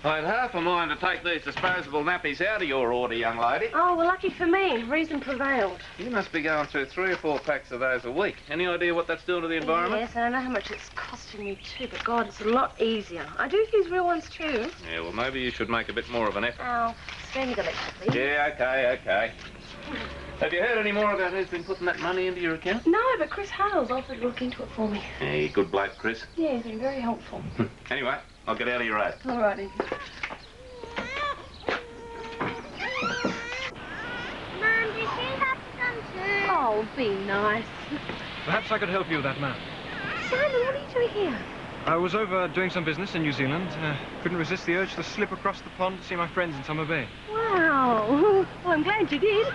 I had half a mind to take these disposable nappies out of your order, young lady. Oh, well, lucky for me. Reason prevailed. You must be going through 3 or 4 packs of those a week. Any idea what that's doing to the environment? Yes, and I know how much it's costing me too, but God, it's a lot easier. I do use real ones too. Yeah, well, maybe you should make a bit more of an effort. Oh, spare me the lecture, please. Yeah, okay. Have you heard any more about who's been putting that money into your account? No, but Chris Hale's offered to look into it for me. Hey, good bloke, Chris. Yeah, he's been very helpful. Anyway, I'll get out of your way. All righty. Mum, did she have to come too? Oh, be nice. Perhaps I could help you with that man. Simon, what are you doing here? I was over doing some business in New Zealand. Couldn't resist the urge to slip across the pond to see my friends in Summer Bay. Wow. Well, I'm glad you did.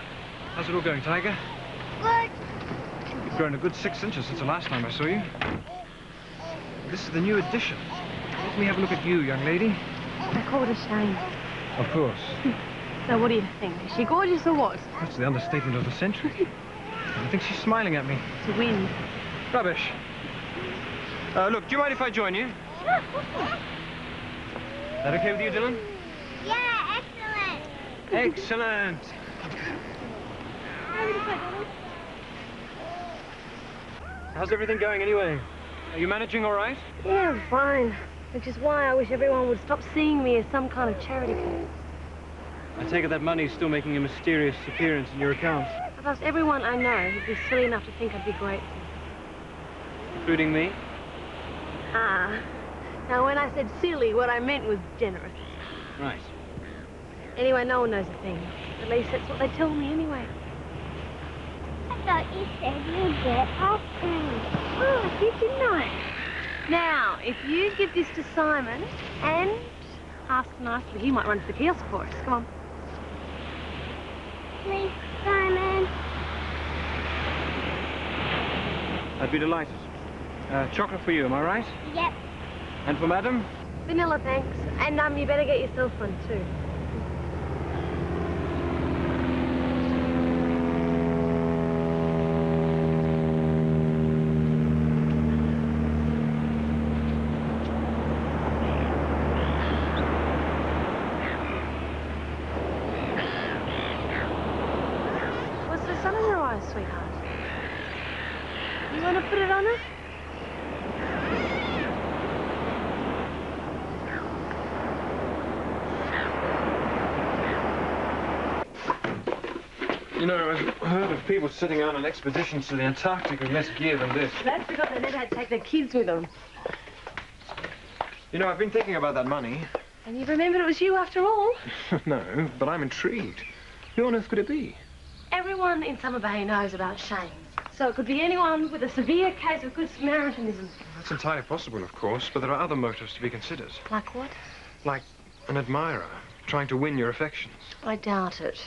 How's it all going, Tiger? Good. You've grown a good 6 inches since the last time I saw you. This is the new edition. Let me have a look at you, young lady. I call it a shame. Of course. So what do you think? Is she gorgeous or what? That's the understatement of the century. I think she's smiling at me. To win. Rubbish. Look, do you mind if I join you? Sure, of course. Is that okay with you, Dylan? Yeah, excellent. Excellent. How's everything going anyway? Are you managing all right? Yeah, I'm fine. Which is why I wish everyone would stop seeing me as some kind of charity case. I take it that money's still making a mysterious appearance in your account. I've asked everyone I know who'd be silly enough to think I'd be grateful. Including me? Ah. Now, when I said silly, what I meant was generous. Right. Anyway, no one knows a thing. At least that's what they tell me anyway. I thought you said you'd get ice cream. Oh, I did, didn't I? Now, if you give this to Simon and ask nicely, he might run to the kiosk for us. Come on. Please, Simon. I'd be delighted. Chocolate for you, am I right? Yep. And for Madam? Vanilla, thanks. And you better get yourself one too. What's the sun in your eyes, sweetheart? You want to put it on her? You know, I've heard of people setting out on expeditions to the Antarctic with less gear than this. That's because they never had to take their kids with them. You know, I've been thinking about that money. And you remembered it was you after all? No, but I'm intrigued. Who on earth could it be? Everyone in Summer Bay knows about Shane. So it could be anyone with a severe case of good Samaritanism. That's entirely possible, of course, but there are other motives to be considered. Like what? Like an admirer trying to win your affections. I doubt it.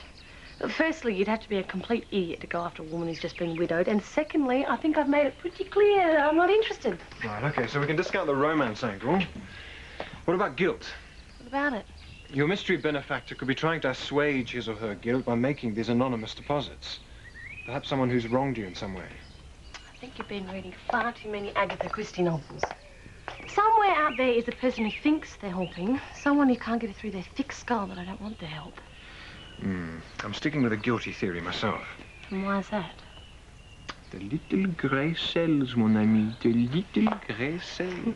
Firstly, you'd have to be a complete idiot to go after a woman who's just been widowed. And secondly, I think I've made it pretty clear that I'm not interested. Right, okay, so we can discount the romance angle. What about guilt? What about it? Your mystery benefactor could be trying to assuage his or her guilt by making these anonymous deposits. Perhaps someone who's wronged you in some way. I think you've been reading far too many Agatha Christie novels. Somewhere out there is a person who thinks they're helping, someone who can't get it through their thick skull that I don't want their help. I'm sticking with a guilty theory myself. And why is that? The little grey cells, mon ami. The little grey cells.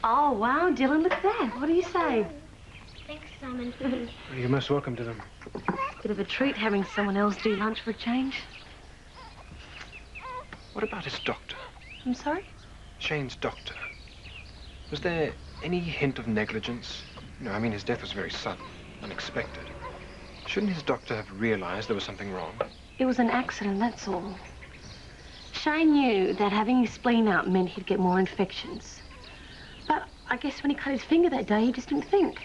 Oh, wow, Dylan, look at that. What do you say? Thanks, Simon. You're most welcome to them. Bit of a treat having someone else do lunch for a change. What about his doctor? I'm sorry? Shane's doctor. Was there any hint of negligence? No, I mean, his death was very sudden, unexpected. Shouldn't his doctor have realized there was something wrong? It was an accident, that's all. Shane knew that having his spleen out meant he'd get more infections. But I guess when he cut his finger that day, he just didn't think.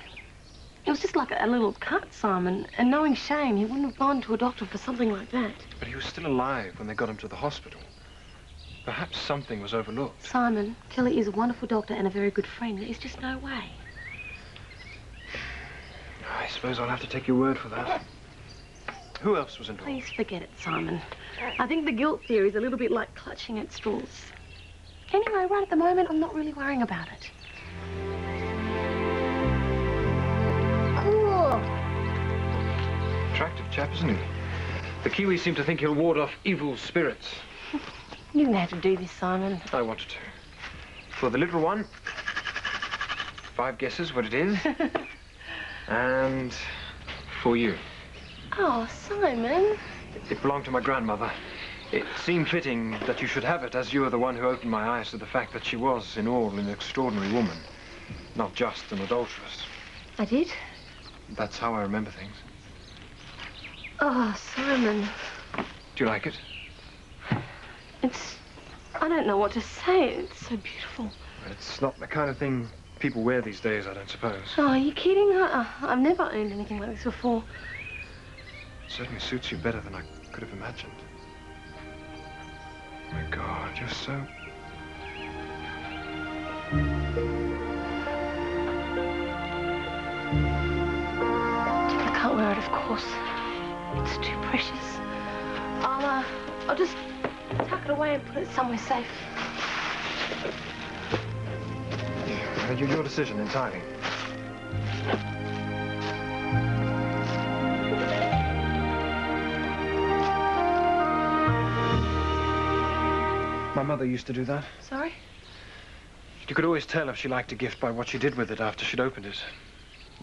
It was just like a little cut, Simon. And knowing Shane, he wouldn't have gone to a doctor for something like that. But he was still alive when they got him to the hospital. Perhaps something was overlooked. Simon, Kelly is a wonderful doctor and a very good friend. There's just no way. I suppose I'll have to take your word for that. Who else was involved? Please forget it, Simon. I think the guilt theory is a little bit like clutching at straws. Anyway, right at the moment, I'm not really worrying about it. chap, isn't he? The Kiwis seem to think he'll ward off evil spirits. You didn't have to do this, Simon. I wanted to. For the little one, 5 guesses what it is. And for you. Oh, Simon. It belonged to my grandmother. It seemed fitting that you should have it, as you are the one who opened my eyes to the fact that she was, in all, an extraordinary woman. Not just an adulteress. I did? That's how I remember things. Oh, Simon. Do you like it? I don't know what to say. It's so beautiful. It's not the kind of thing people wear these days, I don't suppose. Oh, are you kidding? I've never owned anything like this before. It certainly suits you better than I could have imagined. Oh my God, you're so... I can't wear it, of course. It's too precious. I'll just tuck it away and put it somewhere safe. Your decision entirely. My mother used to do that. Sorry? You could always tell if she liked a gift by what she did with it after she'd opened it.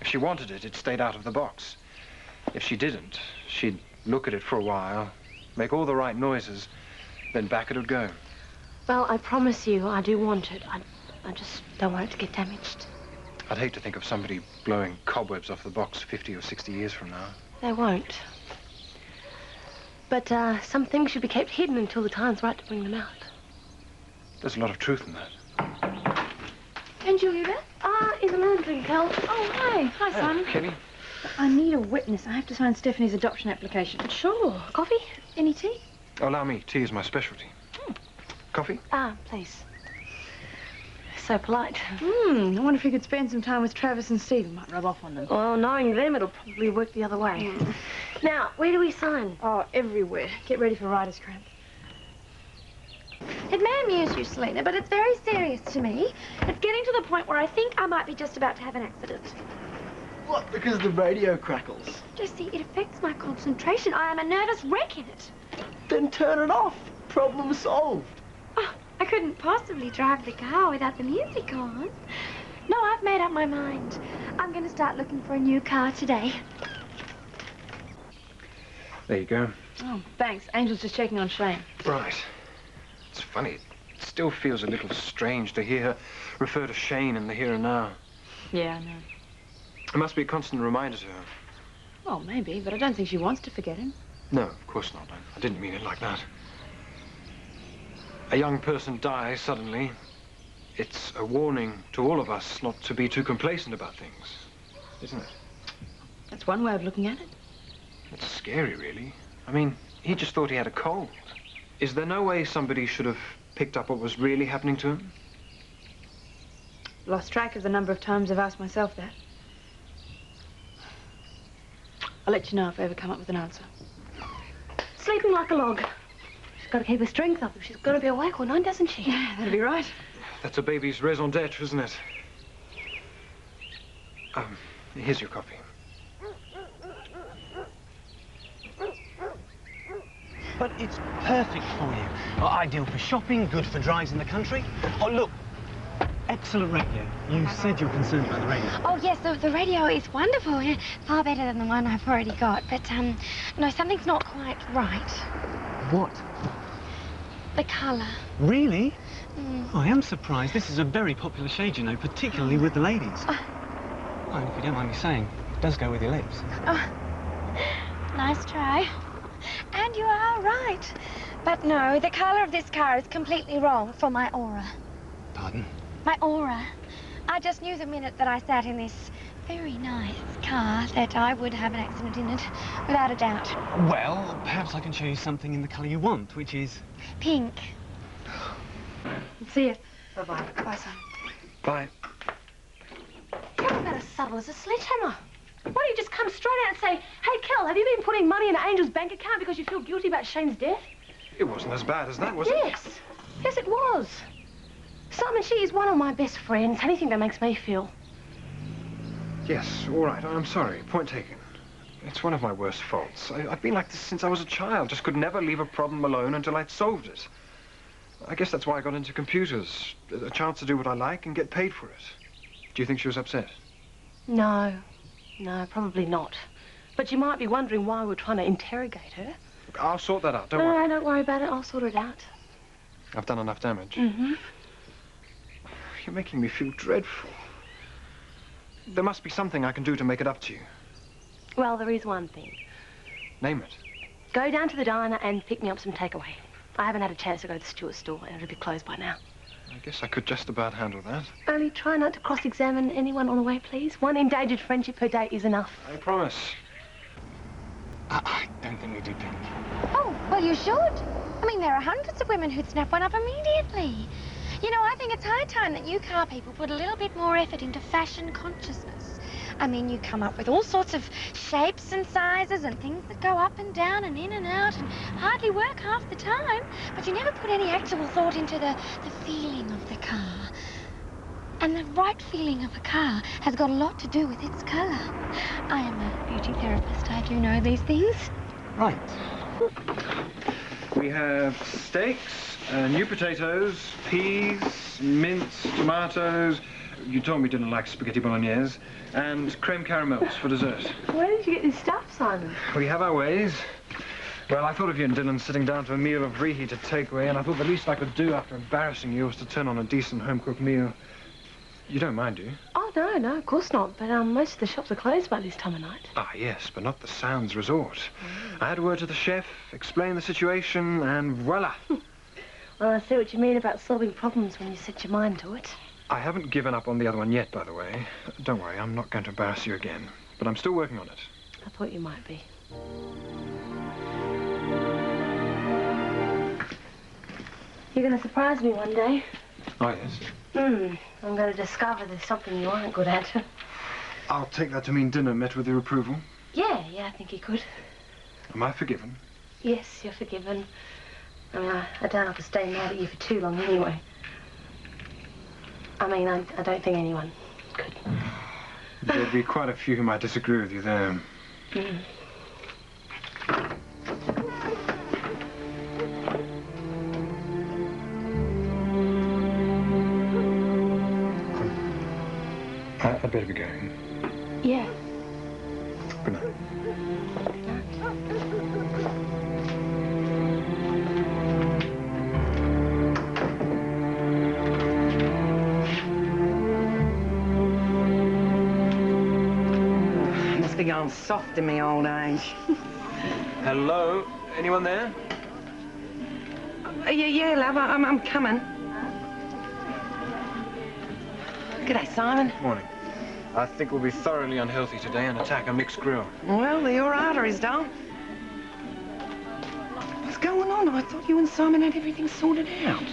If she wanted it, it stayed out of the box. If she didn't, she'd look at it for a while, make all the right noises, then back it would go. Well, I promise you, I do want it. I just don't want it to get damaged. I'd hate to think of somebody blowing cobwebs off the box 50 or 60 years from now. They won't. But some things should be kept hidden until the time's right to bring them out. There's a lot of truth in that. And Julia? In the laundry, Kel. Oh, hi. Hi, Simon. Kenny? I need a witness. I have to sign Stephanie's adoption application. Sure. Coffee? Any tea? Allow me. Tea is my specialty. Coffee? Please. So polite. I wonder if you could spend some time with Travis and Steve. It might rub off on them. Well, knowing them, it'll probably work the other way. Now, where do we sign? Oh, everywhere. Get ready for writer's cramp. It may amuse you, Selena, but it's very serious to me. It's getting to the point where I think I might be just about to have an accident. What, because the radio crackles? Jesse, it affects my concentration. I am a nervous wreck in it. Then turn it off. Problem solved. Oh, I couldn't possibly drive the car without the music on. No, I've made up my mind. I'm going to start looking for a new car today. There you go. Oh, thanks. Angel's just checking on Shane. Right. It's funny. It still feels a little strange to hear her refer to Shane in the here and now. Yeah, I know. It must be a constant reminder to her. Well, maybe, but I don't think she wants to forget him. No, of course not. I didn't mean it like that. A young person dies suddenly. It's a warning to all of us not to be too complacent about things, isn't it? That's one way of looking at it. It's scary, really. I mean, he just thought he had a cold. Is there no way somebody should have picked up what was really happening to him? Lost track of the number of times I've asked myself that. I'll let you know if I ever come up with an answer. Sleeping like a log. She's got to keep her strength up if she's got to be awake all night, doesn't she? Yeah, that'll be right. That's a baby's raison d'etre, isn't it? Here's your coffee. But it's perfect for you. Ideal for shopping, good for drives in the country. Oh, look. Excellent radio. You said you're concerned about the radio. Oh, yes, the radio is wonderful. Yeah, far better than the one I've already got. But, no, something's not quite right. What? The colour. Really? Oh, I am surprised. This is a very popular shade, you know, particularly with the ladies. Well, if you don't mind me saying, it does go with your lips. Oh, nice try. And you are right. But no, the colour of this car is completely wrong for my aura. Pardon? My aura. I just knew the minute that I sat in this very nice car that I would have an accident in it, without a doubt. Well, perhaps I can show you something in the colour you want, which is... Pink. See you. Bye-bye. Bye, Simon. Bye. You're about as subtle as a sledgehammer. Why don't you just come straight out and say, hey, Kel, have you been putting money in Angel's bank account because you feel guilty about Shane's death? It wasn't as bad as that, was it? Yes. Yes, it was. Simon, she is one of my best friends. Anything that makes me feel. Yes, all right. I'm sorry. Point taken. It's one of my worst faults. I've been like this since I was a child. Just could never leave a problem alone until I'd solved it. I guess that's why I got into computers. A chance to do what I like and get paid for it. Do you think she was upset? No. No, probably not. But you might be wondering why we're trying to interrogate her. Look, I'll sort that out, don't worry. No, don't worry about it. I'll sort it out. I've done enough damage. Mm-hmm. You're making me feel dreadful. There must be something I can do to make it up to you. Well, there is one thing. Name it. Go down to the diner and pick me up some takeaway. I haven't had a chance to go to the Stewart store, and it'll be closed by now. I guess I could just about handle that. Only try not to cross-examine anyone on the way, please. One endangered friendship per day is enough. I promise. I don't think we do pink. Oh, well, you should. I mean, there are hundreds of women who'd snap one up immediately. You know, I think it's high time that you car people put a little bit more effort into fashion consciousness. I mean, you come up with all sorts of shapes and sizes and things that go up and down and in and out and hardly work half the time, but you never put any actual thought into the feeling of the car. And the right feeling of a car has got a lot to do with its colour. I am a beauty therapist. I do know these things. Right. We have steaks, new potatoes, peas, mince, tomatoes. You told me you didn't like spaghetti bolognese. And creme caramels for dessert. Where did you get this stuff, Simon? We have our ways. Well, I thought of you and Dylan sitting down to a meal of reheated takeaway, and I thought the least I could do after embarrassing you was to turn on a decent home-cooked meal. You don't mind, do you? Oh, no, of course not. But most of the shops are closed by this time of night. Ah, yes, but not the Sounds Resort. I had a word to the chef, explained the situation, and voila. Well, I see what you mean about solving problems when you set your mind to it. I haven't given up on the other one yet, by the way. Don't worry, I'm not going to embarrass you again. But I'm still working on it. I thought you might be. You're going to surprise me one day. Oh, yes? I'm going to discover there's something you aren't good at. I'll take that to mean dinner met with your approval. Yeah, I think you could. Am I forgiven? Yes, you're forgiven. I mean, I doubt I could stay mad at you for too long anyway. I mean, I don't think anyone could. There'd be quite a few who might disagree with you there. I'd better be going. Yeah. Good night. Must be going soft in my old age. Hello? Anyone there? Yeah, love, I'm coming. G'day, Simon. Morning. I think we'll be thoroughly unhealthy today and attack a mixed grill. Well, the your arteries, doll. What's going on? I thought you and Simon had everything sorted out.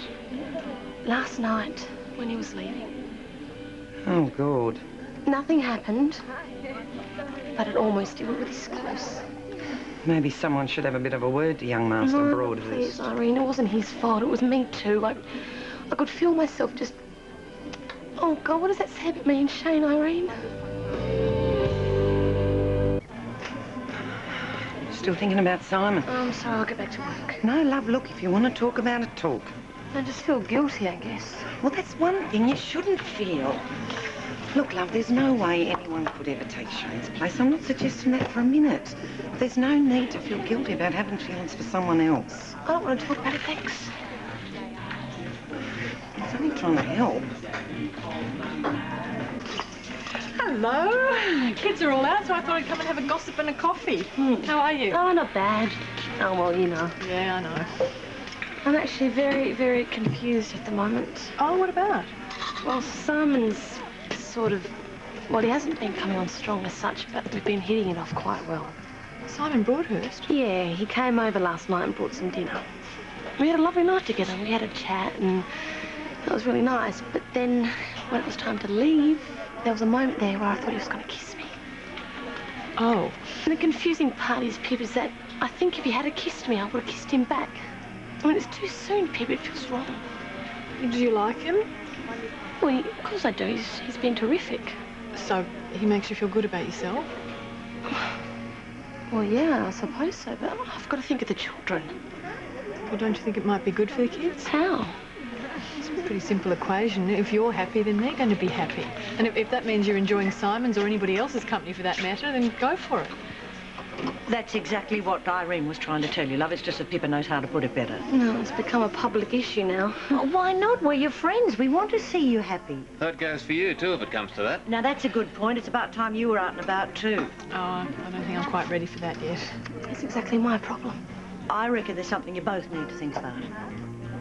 Last night, when he was leaving, Oh, God. nothing happened, but it almost did. We were this close. Maybe someone should have a bit of a word to young Master No, Broadhurst. please, Irene, it wasn't his fault. It was me too. I could feel myself just... Oh, God, what does that say about me and Shane, Irene? Still thinking about Simon? Oh, I'm sorry, I'll get back to work. No, love, look, if you want to talk about it, talk. I just feel guilty, I guess. Well, that's one thing you shouldn't feel. Look, love, there's no way anyone could ever take Shane's place. I'm not suggesting that for a minute. There's no need to feel guilty about having feelings for someone else. I don't want to talk about it, thanks. I was only trying to help. Hello. Kids are all out, so I thought I'd come and have a gossip and a coffee. How are you? Oh, not bad. Oh, well, you know. Yeah, I know. I'm actually very, very confused at the moment. Oh, what about? Well, Simon's sort of... Well, he hasn't been coming on strong as such, but we've been hitting it off quite well. Simon Broadhurst? Yeah, he came over last night and brought some dinner. We had a lovely night together. We had a chat and it was really nice. But then when it was time to leave, there was a moment there where I thought he was going to kiss me. Oh. And the confusing part is, Pip, is that I think if he had kissed me, I would have kissed him back. I mean, it's too soon, Pip. It feels wrong. Do you like him? Well, of course I do. He's been terrific. So he makes you feel good about yourself? Well, yeah, I suppose so, but I've got to think of the children. Well, don't you think it might be good for the kids? How? It's a pretty simple equation. If you're happy, then they're going to be happy. And if that means you're enjoying Simon's or anybody else's company for that matter, then go for it. That's exactly what Irene was trying to tell you, love. It's just that Pippa knows how to put it better. No, it's become a public issue now. Oh, why not? We're your friends. We want to see you happy. That goes for you, too, if it comes to that. Now, that's a good point. It's about time you were out and about, too. Oh, I don't think I'm quite ready for that yet. That's exactly my problem. I reckon there's something you both need to think about.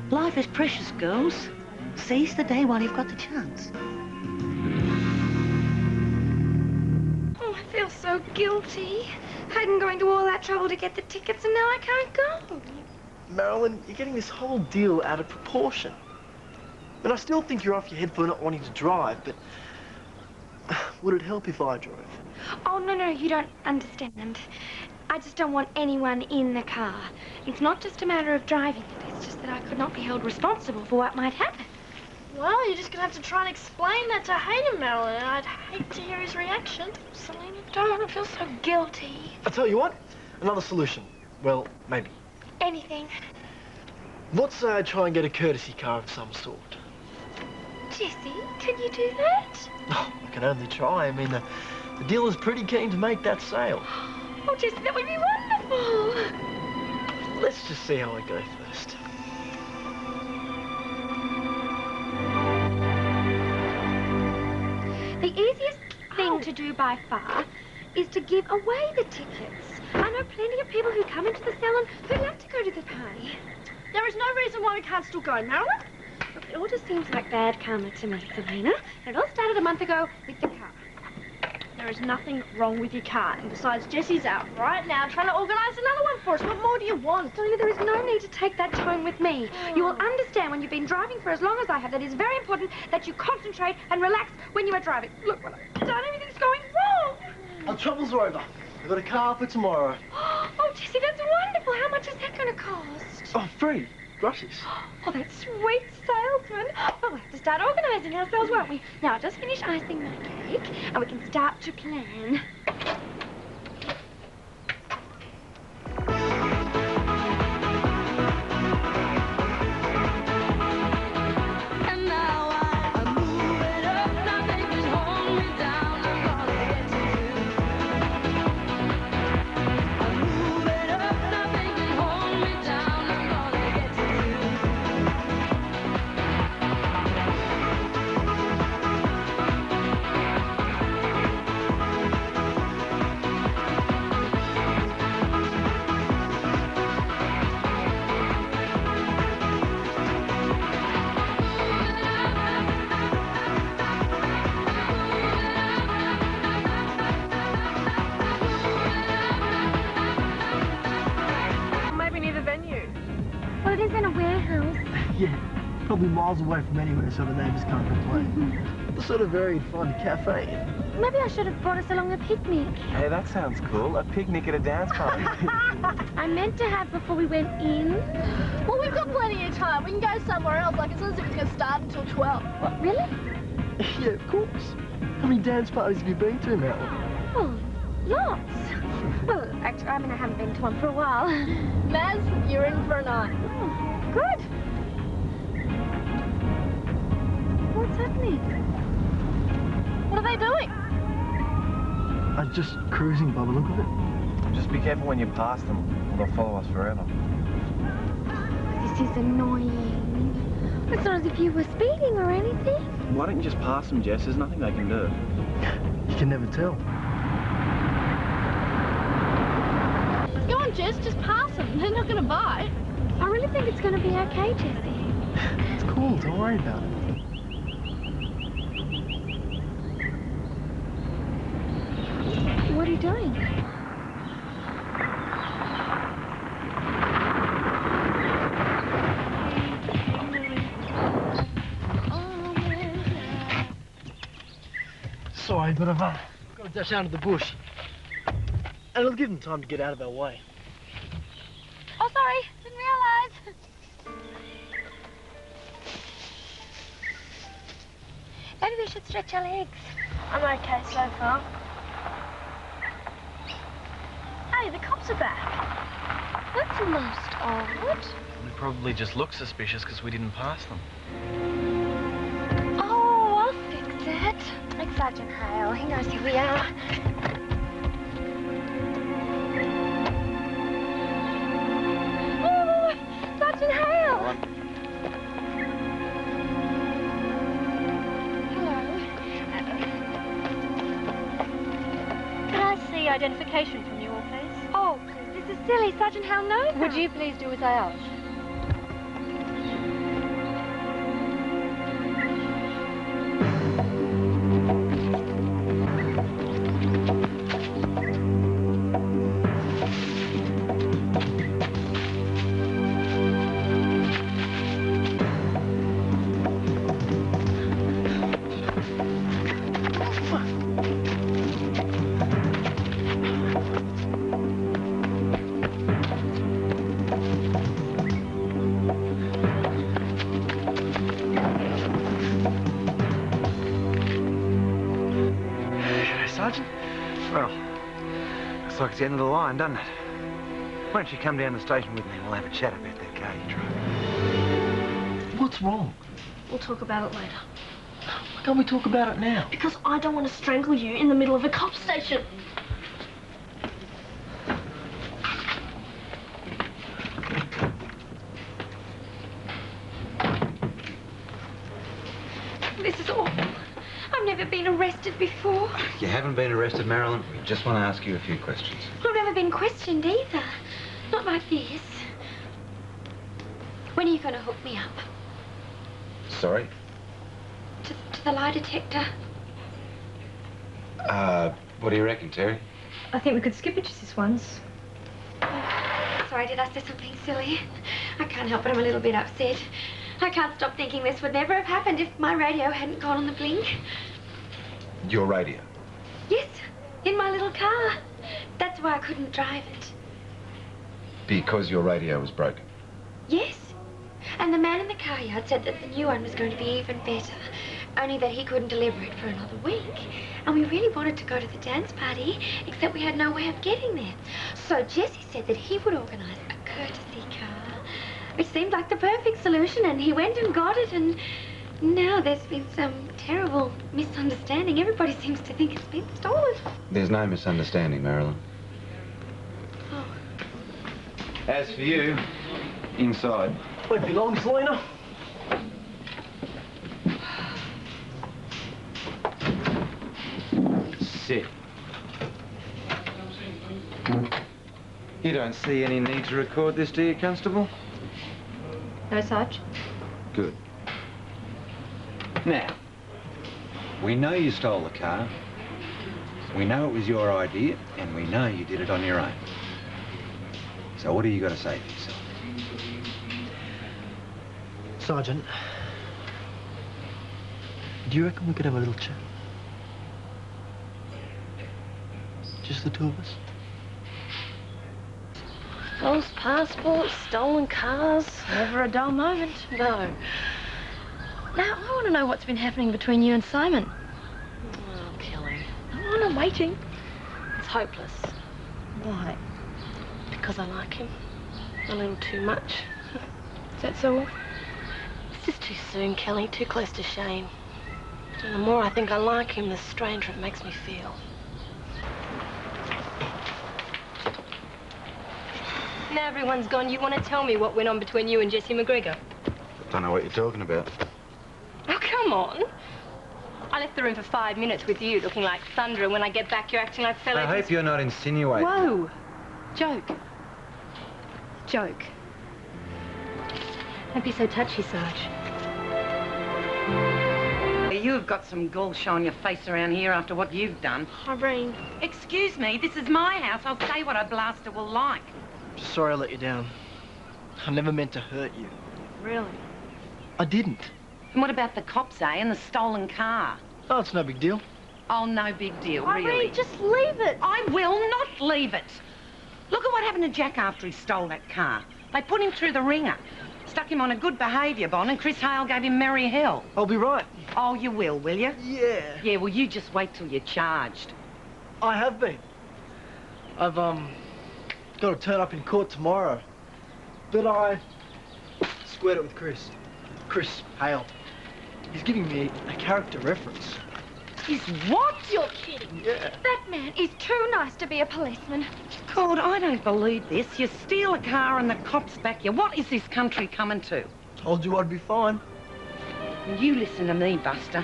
Life is precious, girls. Seize the day while you've got the chance. Oh, I feel so guilty. I'm going to all that trouble to get the tickets and now I can't go. Marilyn, you're getting this whole deal out of proportion. And I still think you're off your head for not wanting to drive, but would it help if I drove? Oh, no, you don't understand. I just don't want anyone in the car. It's not just a matter of driving it. It's just that I could not be held responsible for what might happen. Well, you're just going to have to try and explain that to Hayden, Marilyn, and I'd hate to hear his reaction. Selena, don't. I feel so guilty. I'll tell you what, another solution. Well, maybe. Anything. Let's try and get a courtesy car of some sort. Jesse, can you do that? Oh, I can only try. I mean, the dealer's pretty keen to make that sale. Oh, Jesse, that would be wonderful. Let's just see how I go first. The easiest thing to do by far is to give away the tickets. I know plenty of people who come into the salon who'd like to go to the party. There is no reason why we can't still go, Marilyn. Look, it all just seems like bad karma to me, Selena. And it all started a month ago with the car. There is nothing wrong with your car, and besides, Jesse's out right now trying to organise another one for us. What more do you want? Selena, there is no need to take that tone with me. You will understand when you've been driving for as long as I have that it's very important that you concentrate and relax when you are driving. Look what I've done. Everything's going wrong. Our troubles are over. I've got a car for tomorrow. Oh, Jesse, that's wonderful. How much is that going to cost? Oh, free. Gracias. Oh, that sweet salesman. Well, we'll have to start organising ourselves, won't we? Now, I'll just finish icing my cake, and we can start to plan. Yeah, probably miles away from anywhere so the neighbours can't complain. The sort of area you'd find a cafe. Maybe I should have brought us along a picnic. Hey, that sounds cool. A picnic at a dance party. I meant to have before we went in. Well, we've got plenty of time. We can go somewhere else. Like, it's not as if it's going to start until 12. What, really? Yeah, of course. How many dance parties have you been to, Marilyn? Oh, lots. Well, actually, I haven't been to one for a while. Maz, you're in for a night. Oh, good. What's happening? What are they doing? I'm just cruising by the look of it. Just be careful when you pass them, or they'll follow us forever. This is annoying. It's not as if you were speeding or anything. Why don't you just pass them, Jess? There's nothing they can do. You can never tell. Go on, Jess, just pass them. They're not going to bite. I really think it's going to be okay, Jessie. It's cool, don't worry about it. What are you doing? Sorry, but I've got to dash out of the bush. And it'll give them time to get out of our way. Oh, sorry. Didn't realise. Maybe we should stretch our legs. I'm okay so far. Oh, Hey, the cops are back. That's most odd. They probably just look suspicious because we didn't pass them. Oh, I'll fix it. Like Sergeant Hale, he knows who we are. Oh, Sergeant Hale! Can I see identification from you all, please? Oh, please, this is silly. Sergeant Hale knows Would us. you please do as I ask? Sergeant? Well, looks like it's the end of the line, doesn't it? Why don't you come down the station with me and we'll have a chat about that car you drove? What's wrong? We'll talk about it later. Why can't we talk about it now? Because I don't want to strangle you in the middle of a cop station. This is awful. I've never been arrested before. You haven't been arrested, Marilyn. We just want to ask you a few questions. I've never been questioned either. Not like this. When are you going to hook me up? Sorry? To the lie detector? What do you reckon, Terry? I think we could skip it just this once. Sorry, did I say something silly? I can't help it, I'm a little bit upset. I can't stop thinking this would never have happened if my radio hadn't gone on the blink. Your radio? Yes, in my little car. That's why I couldn't drive it. Because your radio was broken? Yes. And the man in the car yard said that the new one was going to be even better. Only that he couldn't deliver it for another week. And we really wanted to go to the dance party, except we had no way of getting there. So Jesse said that he would organise a courtesy car, which seemed like the perfect solution, and he went and got it, and now there's been some terrible misunderstanding. Everybody seems to think it's been stolen. There's no misunderstanding, Marilyn. Oh. As for you, inside. Won't be long, Selena. Sit. You don't see any need to record this, do you, Constable? No, Sarge? Good. Now, we know you stole the car. We know it was your idea, and we know you did it on your own. So what do you got to say for yourself? Sergeant, do you reckon we could have a little chat? Just the two of us? Lost passports, stolen cars, never a dull moment. No. Now, I want to know what's been happening between you and Simon. Oh, Kelly. I'm waiting. It's hopeless. Why? Because I like him. A little too much. Is that so? It's just too soon, Kelly. Too close to Shane. And the more I think I like him, the stranger it makes me feel. Now everyone's gone, you want to tell me what went on between you and Jesse McGregor? Don't know what you're talking about. Oh, come on. I left the room for 5 minutes with you looking like thunder, and when I get back, you're acting like fellow... I hope you're not insinuating... Whoa. Joke. Joke. Don't be so touchy, Sarge. You've got some gall showing your face around here after what you've done. Irene. Excuse me, this is my house. I'll say what a blaster will like. Just sorry I let you down. I never meant to hurt you. Really? I didn't. And what about the cops, eh, and the stolen car? Oh, it's no big deal. Oh, no big deal, Irene, really. just leave it. I will not leave it. Look at what happened to Jack after he stole that car. They put him through the ringer. Stuck him on a good behaviour bond, and Chris Hale gave him merry hell. I'll be right. Oh, you will you? Yeah. Yeah, well, you just wait till you're charged. I have been. I've got to turn up in court tomorrow. But I squared it with Chris Hale. He's giving me a character reference. Is what? You're kidding. Yeah. That man is too nice to be a policeman. God, I don't believe this. You steal a car and the cops back you. What is this country coming to? Told you I'd be fine. You listen to me, Buster.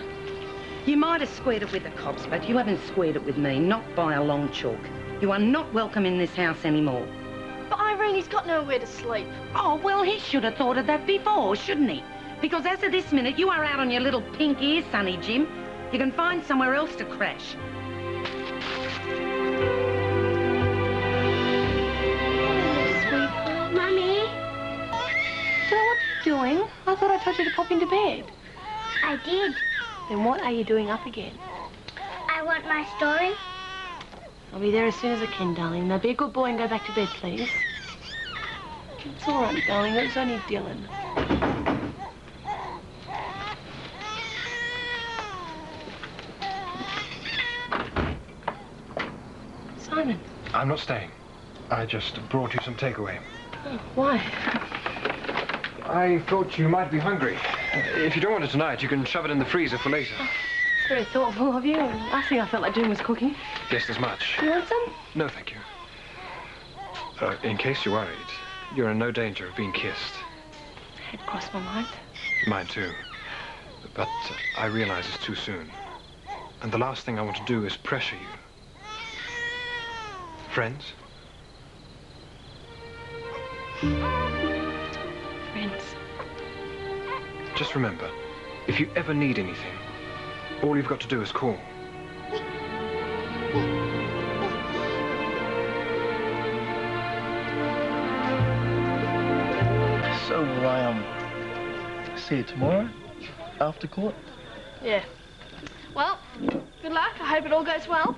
You might have squared it with the cops, but you haven't squared it with me, not by a long chalk. You are not welcome in this house anymore. But Irene, he's got nowhere to sleep. Oh, well, he should have thought of that before, shouldn't he? Because as of this minute, you are out on your little pink ear, Sonny Jim. You can find somewhere else to crash. Sweet Mummy. So what are you doing? I thought I told you to pop into bed. I did. Then what are you doing up again? I want my story. I'll be there as soon as I can, darling. Now be a good boy and go back to bed, please. It's all right, darling. It's only Dylan. Simon. I'm not staying. I just brought you some takeaway. Oh, why? I thought you might be hungry. If you don't want it tonight, you can shove it in the freezer for later. It's very thoughtful of you. Last thing I felt like doing was cooking. Guessed as much. You want some? No, thank you. In case you're worried, you're in no danger of being kissed. It crossed my mind. Mine too. But I realize it's too soon. And the last thing I want to do is pressure you. Friends? Friends. Just remember, if you ever need anything, all you've got to do is call. So will I, see you tomorrow? After court? Yeah. Well, good luck. I hope it all goes well.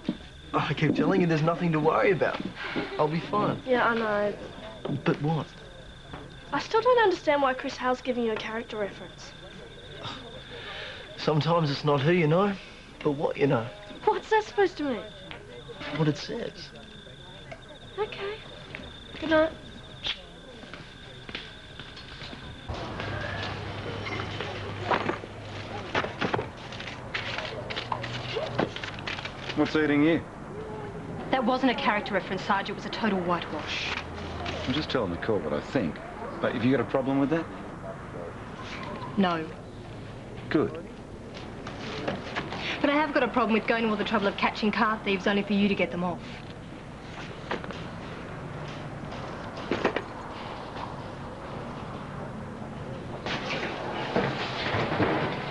Oh, I keep telling you there's nothing to worry about. I'll be fine. Yeah, I know. But what? I still don't understand why Chris Hale's giving you a character reference. Sometimes it's not who you know, but what you know. What's that supposed to mean? What it says. Okay. Good night. What's eating you? That wasn't a character reference, Sarge. It was a total whitewash. I'm just telling the court what I think. But have you got a problem with that? No. Good. But I have got a problem with going to all the trouble of catching car thieves only for you to get them off.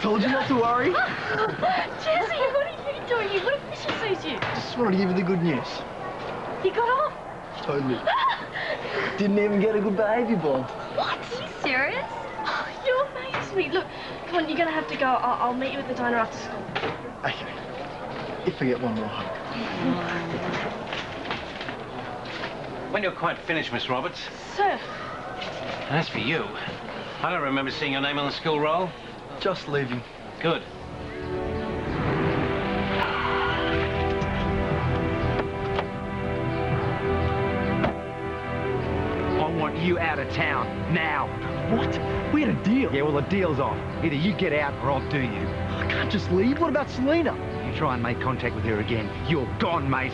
Told you not to worry. Jesse, what are you doing? You would have fishy you. Just wanted to give you the good news. You got off? Totally. Didn't even get a good behaviour bond. What? Are you serious? Oh, you amaze me. Look, come on, you're going to have to go. I'll meet you at the diner after school. Okay. If I get one more hug. When you're quite finished, Miss Roberts. Sir. As for you, I don't remember seeing your name on the school roll. Just leaving. Good. I want you out of town, now. What? We had a deal. Yeah, well, the deal's off. Either you get out or I'll do you. I can't just leave. What about Selena? You try and make contact with her again, you're gone, mate.